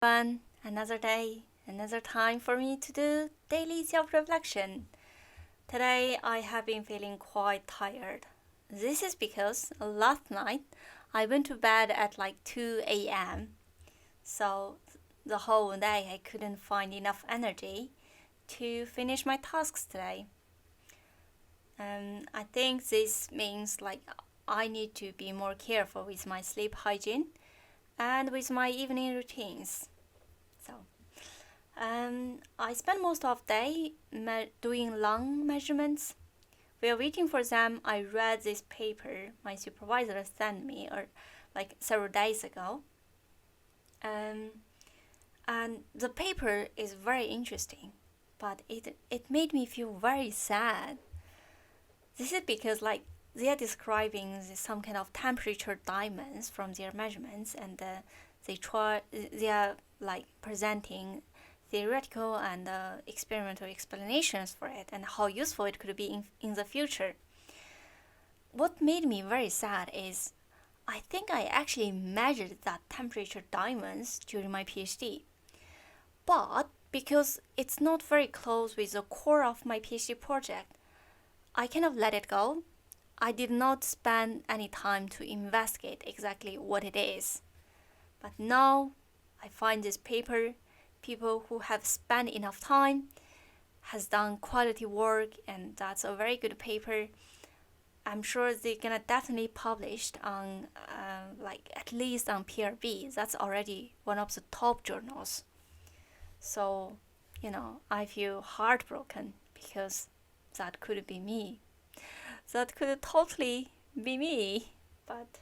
Everyone, another day, another time for me to do daily self reflection. Today I have been feeling quite tired. This is because last night I went to bed at like 2 a.m. So the whole day I couldn't find enough energy to finish my tasks today. I think this means like I need to be more careful with my sleep hygiene and with my evening routines. So I spent most of the day doing lung measurements. While waiting for them, I read this paper my supervisor sent me like several days ago. Um, and the paper is very interesting, but it made me feel very sad. This is because like they are describing some kind of temperature diamonds from their measurements, and they are like presenting theoretical and experimental explanations for it and how useful it could be in the future. What made me very sad is I think I actually measured that temperature diamonds during my PhD. But because it's not very close with the core of my PhD project, I kind of let it go. I did not spend any time to investigate exactly what it is. But now I find this paper, people who have spent enough time, has done quality work, and that's a very good paper. I'm sure they're gonna definitely published on like at least on PRB. That's already one of the top journals. So, I feel heartbroken because that could be me. That could totally be me, but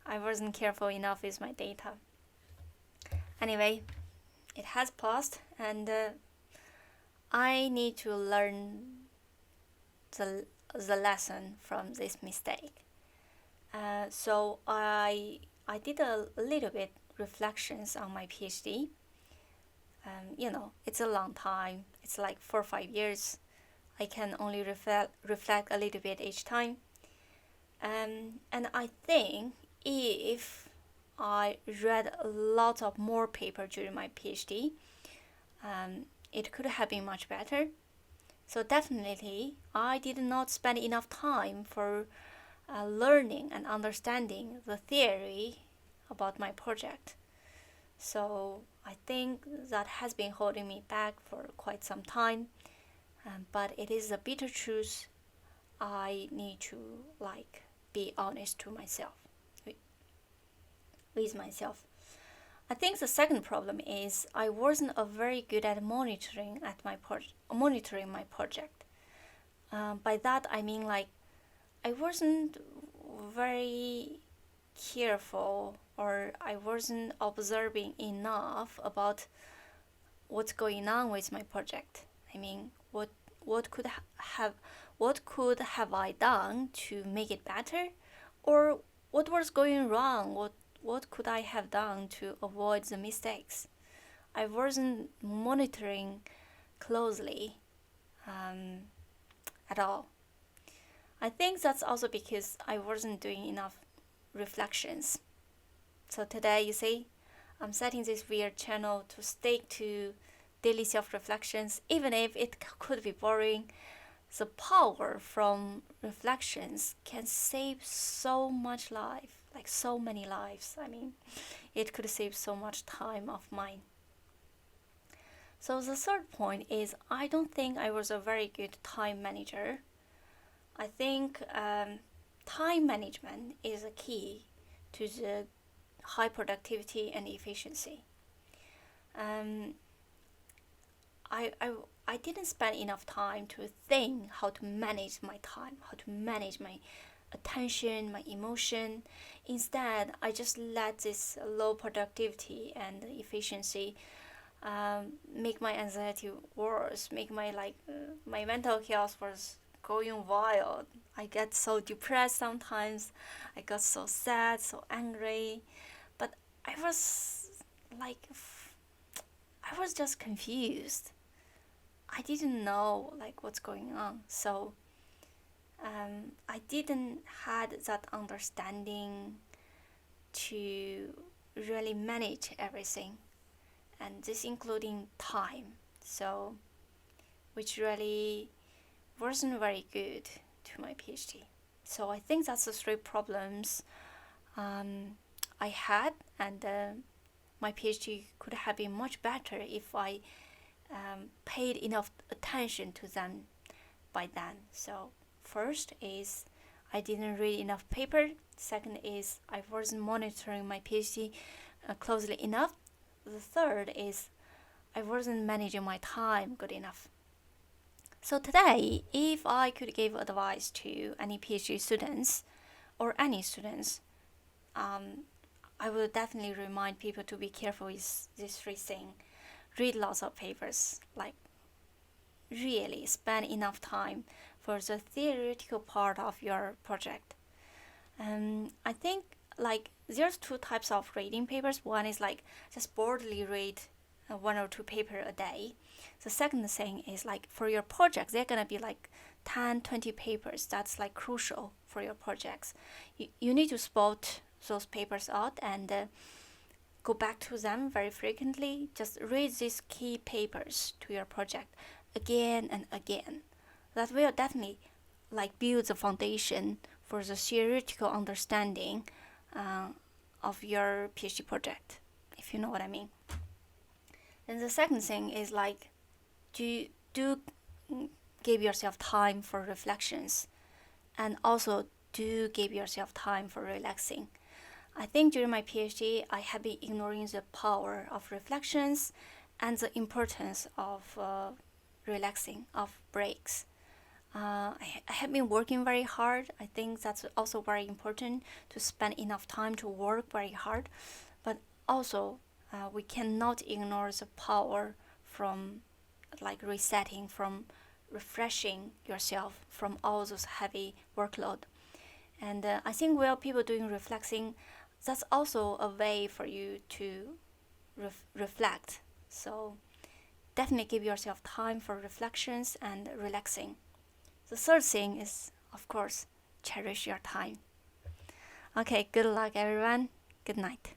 I wasn't careful enough with my data. Anyway, it has passed, and I need to learn the lesson from this mistake. So I did a little bit reflections on my PhD. It's a long time. It's like 4 or 5 years. I can only reflect a little bit each time. And I think if I read a lot of more paper during my PhD, it could have been much better. So definitely, I did not spend enough time for learning and understanding the theory about my project. So I think that has been holding me back for quite some time. But it is a bitter truth. I need to like be honest to myself, with myself. I think the second problem is I wasn't very good at monitoring my project. By that I mean like I wasn't very careful, or I wasn't observing enough about what's going on with my project. I mean, what could have what could have I done to make it better, or what was going wrong? What could I have done to avoid the mistakes? I wasn't monitoring closely um, at all. I think that's also because I wasn't doing enough reflections. So today, you see, I'm setting this weird channel to stick to daily self reflections, even if it could be boring. The power from reflections can save so much life, like so many lives. I mean, it could save so much time of mine. So the third point is I don't think I was a very good time manager. I think time management is a key to the high productivity and efficiency. Um, I didn't spend enough time to think how to manage my time, how to manage my attention, my emotion. Instead, I just let this low productivity and efficiency make my anxiety worse, make my mental chaos was going wild. I get so depressed sometimes. I got so sad, so angry, but I was like, I was just confused. I didn't know like what's going on. So I didn't had that understanding to really manage everything. and this including time, so which really wasn't very good to my PhD. So I think that's the three problems I had, and my PhD could have been much better if I paid enough attention to them by then. So first is I didn't read enough paper. Second is I wasn't monitoring my PhD closely enough. The third is I wasn't managing my time good enough. So today, if I could give advice to any PhD students or any students, I would definitely remind people to be careful with these three things. Read lots of papers, like really spend enough time for the theoretical part of your project. I think like there's two types of reading papers. One is like just boldly read one or two paper a day. The second thing is like for your project, they're gonna be like 10, 20 papers. That's like crucial for your projects. You need to spot those papers out and go back to them very frequently. Just read these key papers to your project again and again. That will definitely like build the foundation for the theoretical understanding of your PhD project, if you know what I mean. And the second thing is like do give yourself time for reflections, and also do give yourself time for relaxing. I think during my PhD, I have been ignoring the power of reflections and the importance of relaxing, of breaks. I have been working very hard. I think that's also very important to spend enough time to work very hard. But also, we cannot ignore the power from like resetting, from refreshing yourself from all those heavy workload. And I think while people doing reflecting, that's also a way for you to reflect. So definitely give yourself time for reflections and relaxing. The third thing is, of course, cherish your time. Okay, good luck everyone. Good night.